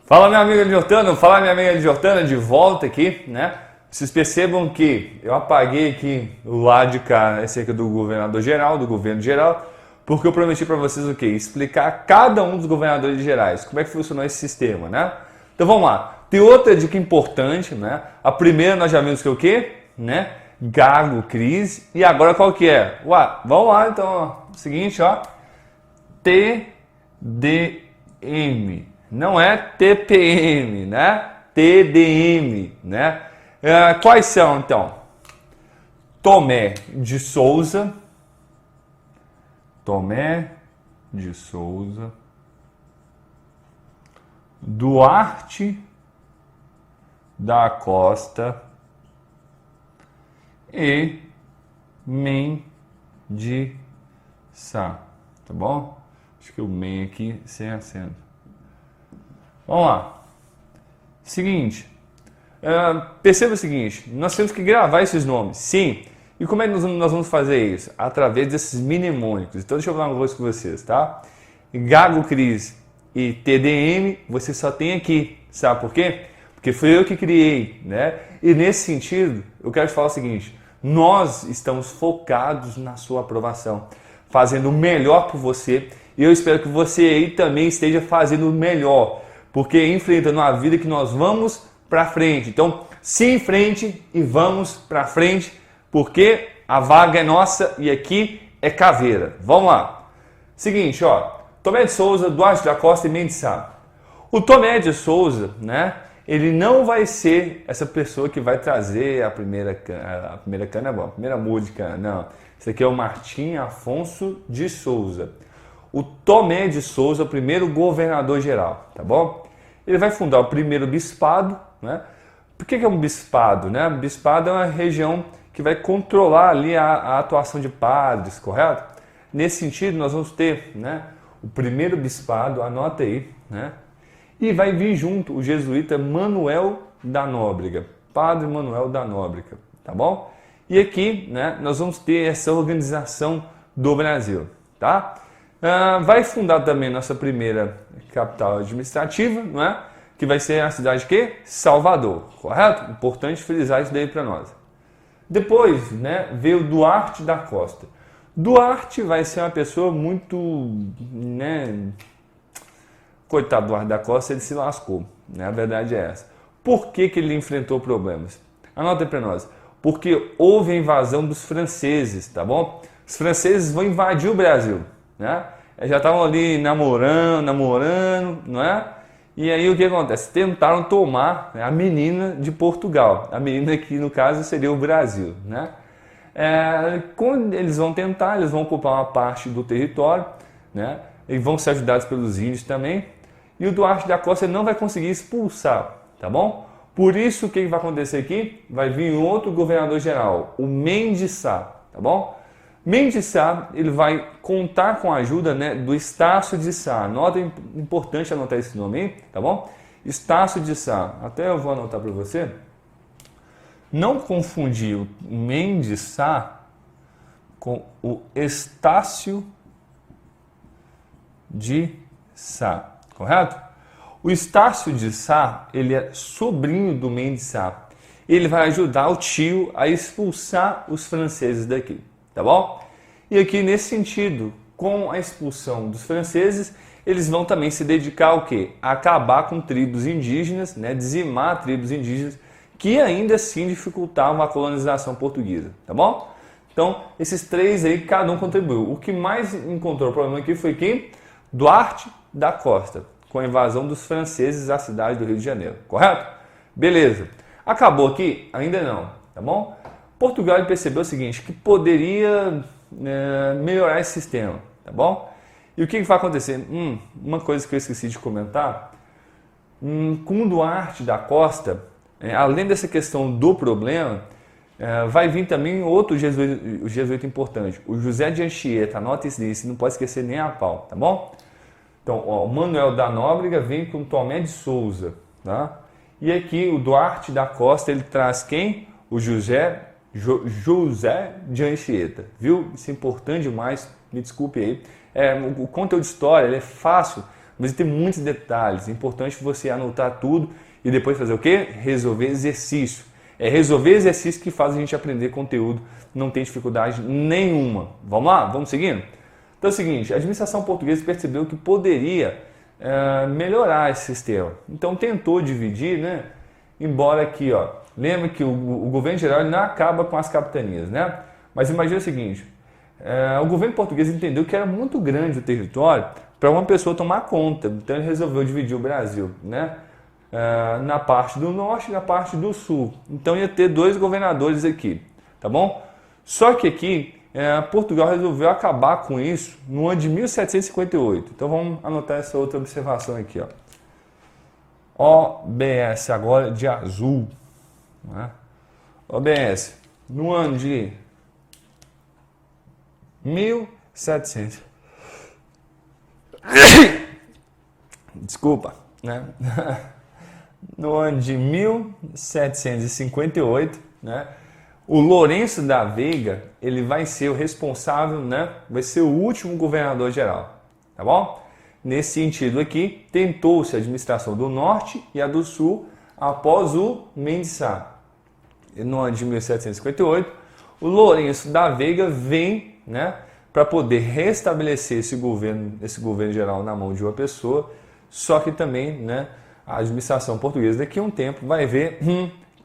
Fala minha amiga Jordana, fala minha amiga Jordana, de volta aqui, né? Vocês percebam que eu apaguei aqui o lado de cá, esse aqui do governador geral, do governo geral, porque eu prometi para vocês o quê? Explicar cada um dos governadores gerais, como é que funcionou esse sistema, né? Então vamos lá. Tem outra dica importante, né? A primeira nós já vimos que é o quê? Né? Gago, crise. E agora qual que é? Ué, vamos lá então, ó. Seguinte, ó. TDM. Não é TPM, né? TDM, né? Quais são, então? Tomé de Souza, Duarte da Costa e Mendissá, tá bom? Acho que o Men aqui sem acento. Vamos lá. Seguinte, perceba o seguinte, nós temos que gravar esses nomes, sim. E como é que nós vamos fazer isso? Através desses mnemônicos. Então deixa eu falar uma coisa com vocês, tá? Gago, Cris e TDM, você só tem aqui, sabe por quê? Porque foi eu que criei, né? E nesse sentido, eu quero te falar o seguinte, nós estamos focados na sua aprovação, fazendo o melhor por você, e eu espero que você aí também esteja fazendo o melhor, porque enfrentando a vida que nós vamos para frente. Então, se em frente e vamos para frente, porque a vaga é nossa e aqui é caveira. Vamos lá. Seguinte, ó, Tomé de Souza, Duarte da Costa e Mendissá. O Tomé de Souza, né, ele não vai ser essa pessoa que vai trazer a primeira cana, bom, a primeira música, não. Esse aqui é o Martim Afonso de Souza. O Tomé de Souza, o primeiro governador geral, tá bom? Ele vai fundar o primeiro bispado, né? Por que é um bispado, né? Bispado é uma região que vai controlar ali a atuação de padres, correto? Nesse sentido, nós vamos ter, né, o primeiro bispado, anota aí, né? E vai vir junto o jesuíta Manuel da Nóbrega, Padre Manuel da Nóbrega, tá bom? E aqui, né, nós vamos ter essa organização do Brasil, tá? Vai fundar também nossa primeira capital administrativa, não é? Que vai ser a cidade de quê? Salvador, correto? Importante frisar isso daí para nós. Depois, né, veio Duarte da Costa. Duarte vai ser uma pessoa muito, né, coitado do Duarte da Costa, ele se lascou, né? A verdade é essa. Por que ele enfrentou problemas? Anota aí para nós. Porque houve a invasão dos franceses, tá bom? Os franceses vão invadir o Brasil, né? Já estavam ali namorando, não é? E aí o que acontece? Tentaram tomar, né, a menina de Portugal. A menina que no caso seria o Brasil, né? Quando eles vão tentar, eles vão ocupar uma parte do território, né? E vão ser ajudados pelos índios também. E o Duarte da Costa não vai conseguir expulsar, tá bom? Por isso o que vai acontecer aqui? Vai vir outro governador geral, o Mendissá, tá bom? Mendissá, ele vai contar com a ajuda, né, do Estácio de Sá. Nota, importante anotar esse nome aí, tá bom? Estácio de Sá. Até eu vou anotar para você. Não confundir o Mendissá com o Estácio de Sá, correto? O Estácio de Sá, ele é sobrinho do Mendissá. Ele vai ajudar o tio a expulsar os franceses daqui. Tá bom? E aqui nesse sentido, com a expulsão dos franceses, eles vão também se dedicar ao quê? A acabar com tribos indígenas, né? Dizimar tribos indígenas que ainda assim dificultavam a colonização portuguesa, tá bom? Então, esses três aí, cada um contribuiu. O que mais encontrou problema aqui foi quem? Duarte da Costa, com a invasão dos franceses à cidade do Rio de Janeiro, correto? Beleza. Acabou aqui? Ainda não, tá bom? Portugal percebeu o seguinte, que poderia melhorar esse sistema, tá bom? E o que vai acontecer? Uma coisa que eu esqueci de comentar, com o Duarte da Costa, além dessa questão do problema, vai vir também outro jesuíta importante, o José de Anchieta, anota isso, não pode esquecer nem a pau, tá bom? Então, ó, o Manuel da Nóbrega vem com o Tomé de Souza, tá? E aqui o Duarte da Costa, ele traz quem? O José de Anchieta, viu? Isso é importante demais, me desculpe aí. O conteúdo de história ele é fácil, mas tem muitos detalhes. É importante você anotar tudo e depois fazer o quê? Resolver exercício. É resolver exercício que faz a gente aprender conteúdo, não tem dificuldade nenhuma. Vamos lá? Vamos seguindo? Então é o seguinte, a administração portuguesa percebeu que poderia melhorar esse sistema. Então tentou dividir, né? Embora aqui, ó, lembra que o governo geral ele não acaba com as capitanias, né? Mas imagina o seguinte, o governo português entendeu que era muito grande o território para uma pessoa tomar conta, então ele resolveu dividir o Brasil, né? Na parte do norte e na parte do sul. Então ia ter 2 governadores aqui, tá bom? Só que aqui Portugal resolveu acabar com isso no ano de 1758. Então vamos anotar essa outra observação aqui, ó. OBS agora de azul, né? OBS no ano de 1700. Desculpa, né? No ano de 1758, né? O Lourenço da Veiga, ele vai ser o responsável, né? Vai ser o último governador geral, tá bom? Nesse sentido aqui, tentou-se a administração do norte e a do sul após o Mendes Sá. No ano de 1758, o Lourenço da Veiga vem, né? Para poder restabelecer esse governo geral na mão de uma pessoa, só que também, né? A administração portuguesa daqui a um tempo vai ver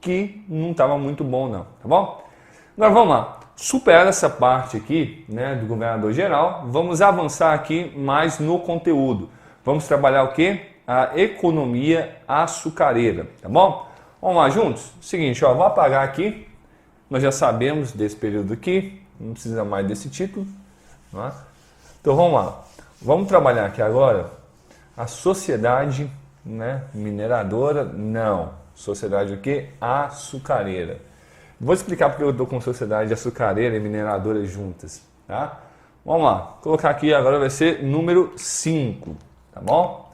que não estava muito bom não, tá bom? Agora vamos lá, superada essa parte aqui, né, do governador geral, vamos avançar aqui mais no conteúdo. Vamos trabalhar o quê? A economia açucareira, tá bom? Vamos lá juntos? Seguinte, ó, vou apagar aqui, nós já sabemos desse período aqui, não precisa mais desse título, né? Então vamos lá, vamos trabalhar aqui agora a sociedade, né, mineradora, não. Sociedade o quê? Açucareira. Vou explicar porque eu estou com sociedade açucareira e mineradora juntas, tá? Vamos lá. Vou colocar aqui agora vai ser número 5, tá bom?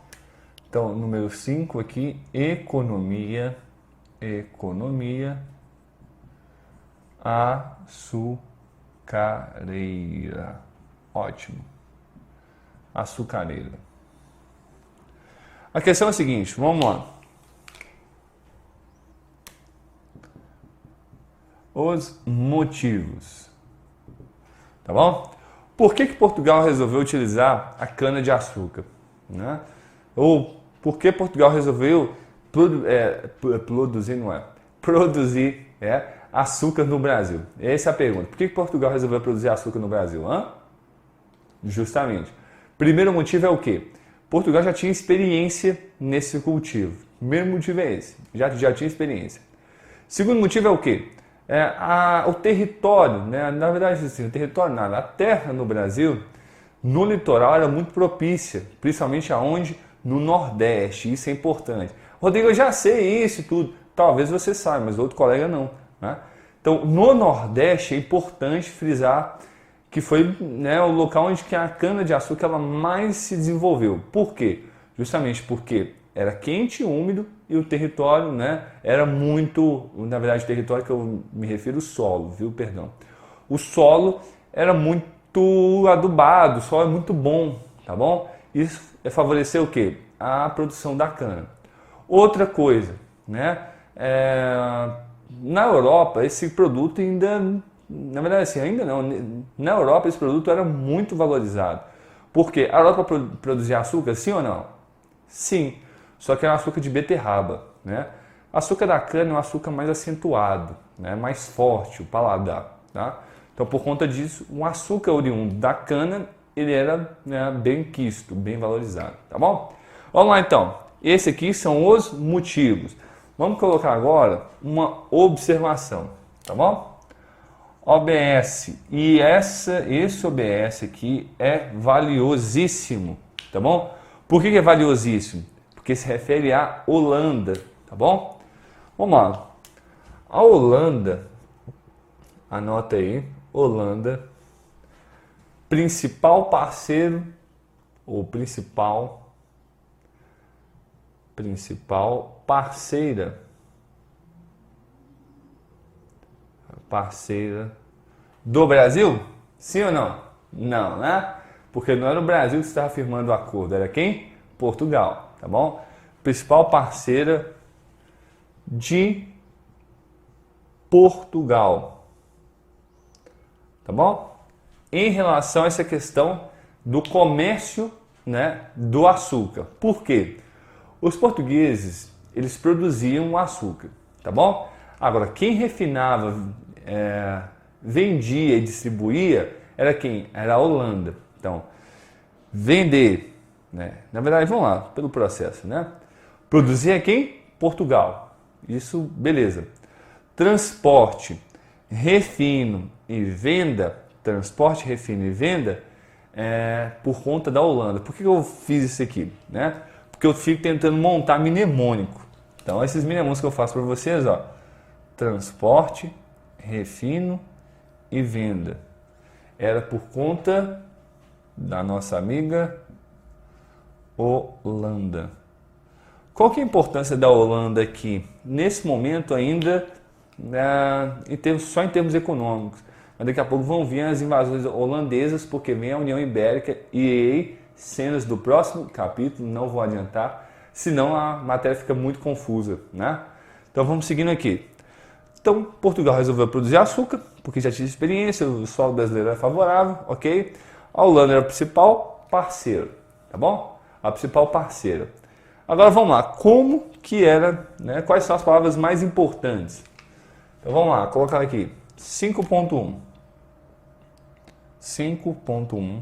Então, número 5 aqui, economia açucareira. Ótimo. Açucareira. A questão é a seguinte, vamos lá. Os motivos, tá bom? Por que Portugal resolveu utilizar a cana-de-açúcar, né? Ou por que Portugal resolveu produzir açúcar no Brasil? Essa é a pergunta. Por que Portugal resolveu produzir açúcar no Brasil? Justamente. Primeiro motivo é o quê? Portugal já tinha experiência nesse cultivo. Primeiro motivo é esse, já tinha experiência. Segundo motivo é o quê? O território, né? Na verdade, assim, o território nada, a terra no Brasil, no litoral era muito propícia, principalmente aonde? No Nordeste, isso é importante. Rodrigo, eu já sei isso e tudo, talvez você saiba, mas outro colega não, né? Então, no Nordeste é importante frisar que foi, né, o local onde que a cana-de-açúcar ela mais se desenvolveu. Por quê? Justamente porque era quente e úmido e o território, né, era muito, na verdade o território que eu me refiro, o solo, viu, perdão. O solo era muito adubado, o solo é muito bom, tá bom? Isso favoreceu o quê? A produção da cana. Outra coisa, né, na Europa esse produto ainda, na verdade assim, ainda não, na Europa esse produto era muito valorizado. Por quê? A Europa produzia açúcar, sim ou não? Sim. Só que é um açúcar de beterraba, né? Açúcar da cana é um açúcar mais acentuado, né? Mais forte, o paladar, tá? Então, por conta disso, um açúcar oriundo da cana, ele era, né, bem quisto, bem valorizado, tá bom? Vamos lá, então. Esse aqui são os motivos. Vamos colocar agora uma observação, tá bom? OBS. E esse OBS aqui é valiosíssimo, tá bom? Por que é valiosíssimo? Porque se refere à Holanda, tá bom? Vamos lá. A Holanda, anota aí, Holanda, principal parceiro, ou principal parceira do Brasil? Sim ou não? Não, né? Porque não era o Brasil que estava firmando o acordo, era quem? Portugal, tá bom? Principal parceira de Portugal, tá bom? Em relação a essa questão do comércio, né, do açúcar. Por quê? Os portugueses, eles produziam o açúcar, tá bom? Agora, quem refinava, vendia e distribuía era quem? Era a Holanda. Então, vender, né? Na verdade, vamos lá, pelo processo, né? Produzir é quem? Portugal. Isso, beleza. Transporte, refino e venda, transporte, refino e venda, por conta da Holanda. Por que eu fiz isso aqui, né? Porque eu fico tentando montar mnemônico. Então, esses mnemônicos que eu faço para vocês, ó, transporte, refino e venda, era por conta da nossa amiga Holanda. Qual que é a importância da Holanda aqui? Nesse momento ainda, só em termos econômicos. Mas daqui a pouco vão vir as invasões holandesas, porque vem a União Ibérica e aí, cenas do próximo capítulo, não vou adiantar, senão a matéria fica muito confusa, né? Então vamos seguindo aqui. Então Portugal resolveu produzir açúcar, porque já tinha experiência, o solo brasileiro era favorável, ok? A Holanda era o principal parceiro, tá bom? A principal parceira. Agora vamos lá, como que era, né? Quais são as palavras mais importantes? Então vamos lá, colocar aqui, 5.1. 5.1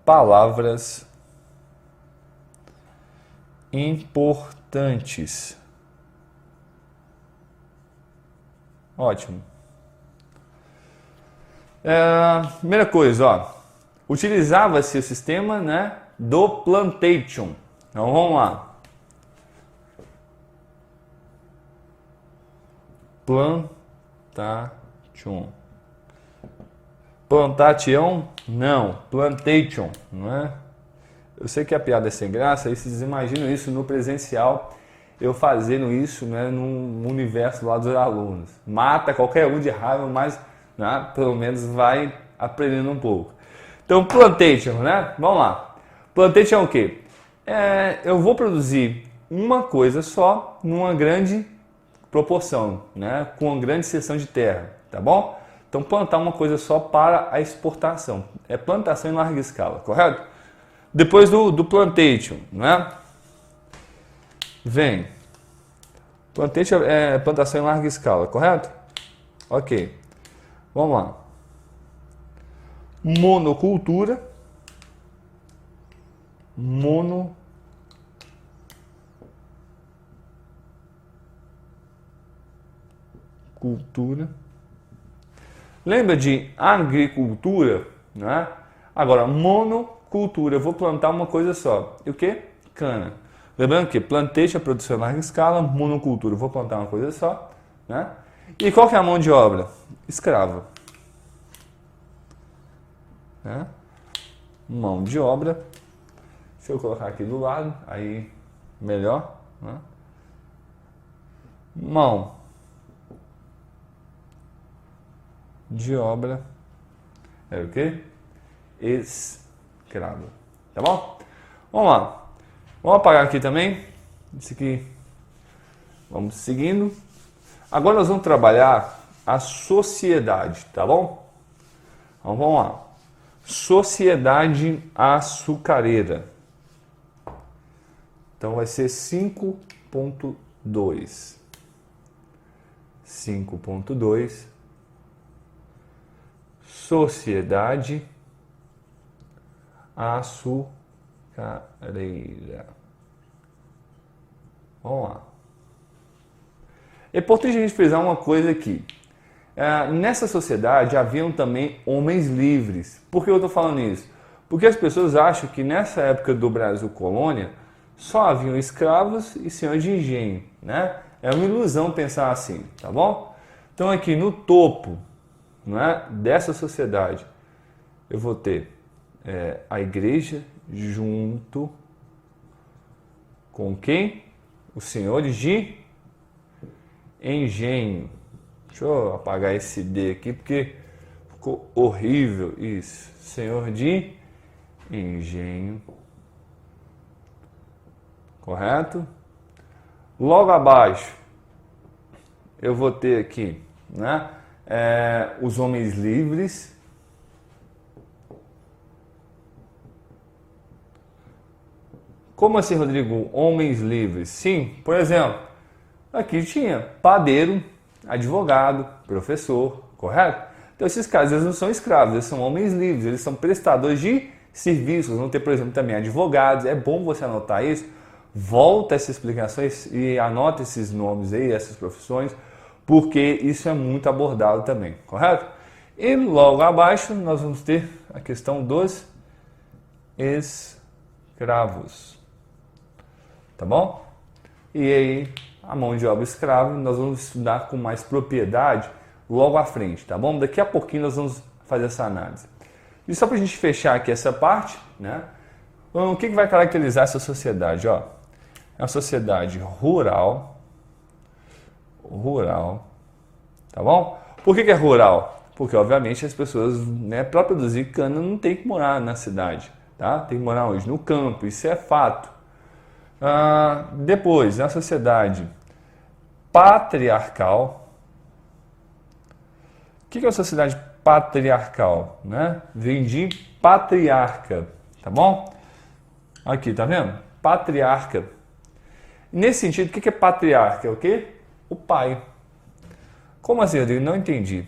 palavras importantes. Ótimo. Primeira coisa, ó, utilizava-se o sistema, né, do plantation. Então vamos lá. Plantation. Plantation? Não. Plantation, não é? Eu sei que a piada é sem graça, aí vocês imaginam isso no presencial, eu fazendo isso, né, no universo lá dos alunos. Mata qualquer um de raiva, mas, né, pelo menos vai aprendendo um pouco. Então, plantation, né? Vamos lá. Plantation é o quê? Eu vou produzir uma coisa só numa grande proporção, né, com uma grande seção de terra, tá bom? Então, plantar uma coisa só para a exportação. É plantação em larga escala, correto? Depois do plantation, né? Vem. Plantation é plantação em larga escala, correto? Ok. Vamos lá. Monocultura. Monocultura. Lembra de agricultura, né? Agora, monocultura, eu vou plantar uma coisa só. E o que? Cana. Lembrando que plantation é produção em larga escala, monocultura, eu vou plantar uma coisa só, né? E qual que é a mão de obra? Escrava. Né? Mão de obra. Deixa eu colocar aqui do lado, aí melhor, né? Mão de obra é o quê? Escravo. Tá bom? Vamos lá. Vamos apagar aqui também. Isso aqui. Vamos seguindo. Agora nós vamos trabalhar a sociedade, tá bom? Então vamos lá. Sociedade açucareira. Então vai ser 5.2. 5.2. Sociedade açucareira. Vamos lá. É importante a gente frisar uma coisa aqui. Nessa sociedade haviam também homens livres. Por que eu estou falando isso? Porque as pessoas acham que nessa época do Brasil colônia só haviam escravos e senhores de engenho, né? É uma ilusão pensar assim, tá bom? Então aqui no topo, né, dessa sociedade eu vou ter a igreja junto com quem? Os senhores de engenho. Deixa eu apagar esse D aqui porque ficou horrível isso. Senhor de engenho. correto? Logo abaixo, eu vou ter aqui, né, os homens livres. Como assim, Rodrigo? Homens livres? Sim, por exemplo, aqui tinha padeiro, advogado, professor, correto? Então esses caras, eles não são escravos, eles são homens livres, eles são prestadores de serviços. Vão ter, por exemplo, também advogados. É bom você anotar isso. Volta essas explicações e anota esses nomes aí, essas profissões, porque isso é muito abordado também, correto? E logo abaixo nós vamos ter a questão dos escravos. Tá bom? E aí, a mão de obra escrava, nós vamos estudar com mais propriedade logo à frente, tá bom? Daqui a pouquinho nós vamos fazer essa análise. E só para a gente fechar aqui essa parte, né? O que vai caracterizar essa sociedade? Ó, é uma sociedade rural, tá bom? Por que é rural? Porque, obviamente, as pessoas, né, para produzir cana não tem que morar na cidade, tá? Tem que morar onde? No campo, isso é fato. Depois, na sociedade patriarcal. O que é uma sociedade patriarcal? Né? Vem de patriarca, tá bom? Aqui, tá vendo? Patriarca. Nesse sentido, o que é patriarca? É o quê? O pai. Como assim, Rodrigo? Não entendi.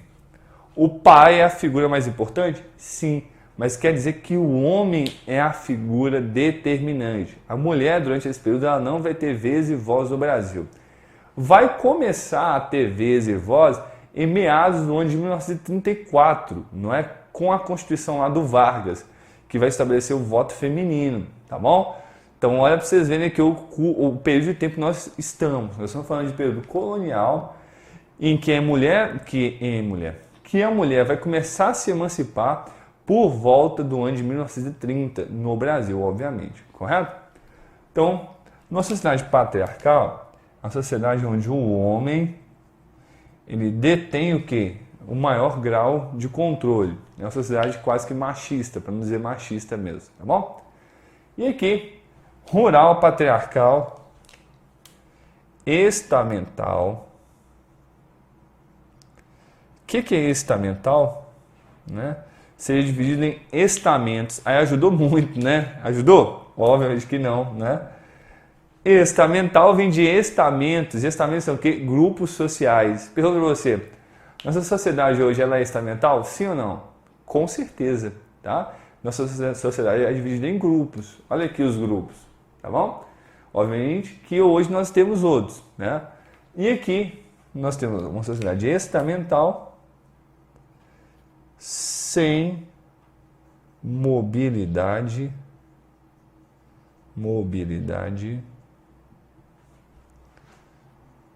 O pai é a figura mais importante? Sim. Mas quer dizer que o homem é a figura determinante. A mulher, durante esse período, ela não vai ter vez e voz no Brasil. Vai começar a ter vez e voz em meados do ano de 1934, não é? Com a Constituição lá do Vargas, que vai estabelecer o voto feminino, tá bom? Então, olha para vocês verem aqui o período de tempo que nós estamos. Nós estamos falando de período colonial, em que a mulher vai começar a se emancipar por volta do ano de 1930, no Brasil, obviamente, correto? Então, numa sociedade patriarcal, a sociedade onde o homem ele detém o quê? O maior grau de controle. É uma sociedade quase que machista, para não dizer machista mesmo, tá bom? E aqui, rural, patriarcal, estamental. O que é estamental? Né? Seria dividido em estamentos. Aí ajudou muito, né? Ajudou? Obviamente que não, né? Estamental vem de estamentos. Estamentos são o quê? Grupos sociais. Pergunto para você, nossa sociedade hoje ela é estamental? Sim ou não? Com certeza, tá? Nossa sociedade é dividida em grupos. Olha aqui os grupos, tá bom? Obviamente que hoje nós temos outros, né? E aqui nós temos uma sociedade estamental sem mobilidade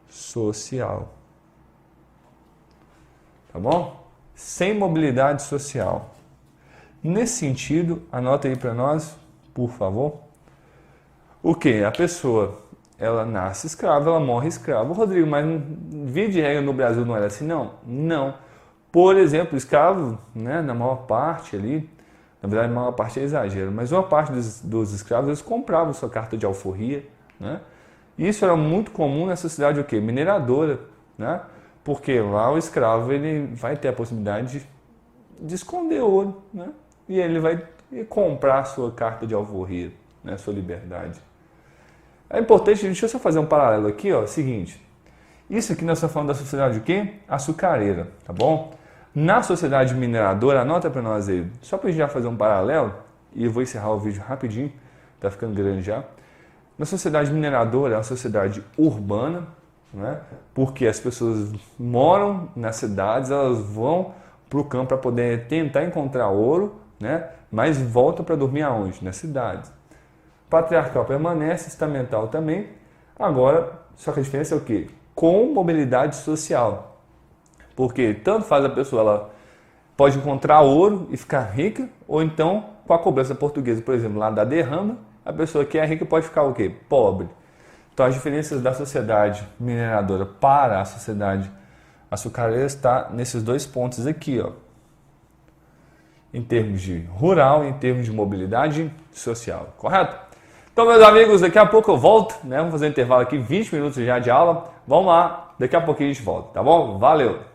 social. Tá bom? Sem mobilidade social. Nesse sentido, anota aí para nós, por favor. O que? A pessoa, ela nasce escrava, ela morre escrava. Rodrigo, mas via de regra no Brasil não era assim? Não. Não. Por exemplo, escravo, né, na maior parte ali, na verdade a maior parte é exagero, mas uma parte dos escravos, eles compravam sua carta de alforria, né? Isso era muito comum na sociedade o quê? Mineradora, né? Porque lá o escravo ele vai ter a possibilidade de esconder ouro, né? E ele vai comprar a sua carta de alforria, né? Sua liberdade. É importante, deixa eu só fazer um paralelo aqui, ó, seguinte. Isso aqui nós estamos falando da sociedade o quê? Açucareira, tá bom? Na sociedade mineradora, anota para nós aí, só para a gente já fazer um paralelo, e eu vou encerrar o vídeo rapidinho, tá ficando grande já. Na sociedade mineradora, é uma sociedade urbana, né? Porque as pessoas moram nas cidades, elas vão para o campo para poder tentar encontrar ouro, né? Mas voltam para dormir aonde? Nas cidades. Patriarcal permanece, estamental também. Agora, só que a diferença é o quê? Com mobilidade social. Porque tanto faz a pessoa, ela pode encontrar ouro e ficar rica, ou então, com a cobrança portuguesa, por exemplo, lá da derrama, a pessoa que é rica pode ficar o quê? Pobre. Então, as diferenças da sociedade mineradora para a sociedade açucareira está nesses dois pontos aqui, ó. Em termos de rural e em termos de mobilidade social, correto? Então, meus amigos, daqui a pouco eu volto, né? Vamos fazer um intervalo aqui, 20 minutos já de aula. Vamos lá, daqui a pouquinho a gente volta, tá bom? Valeu!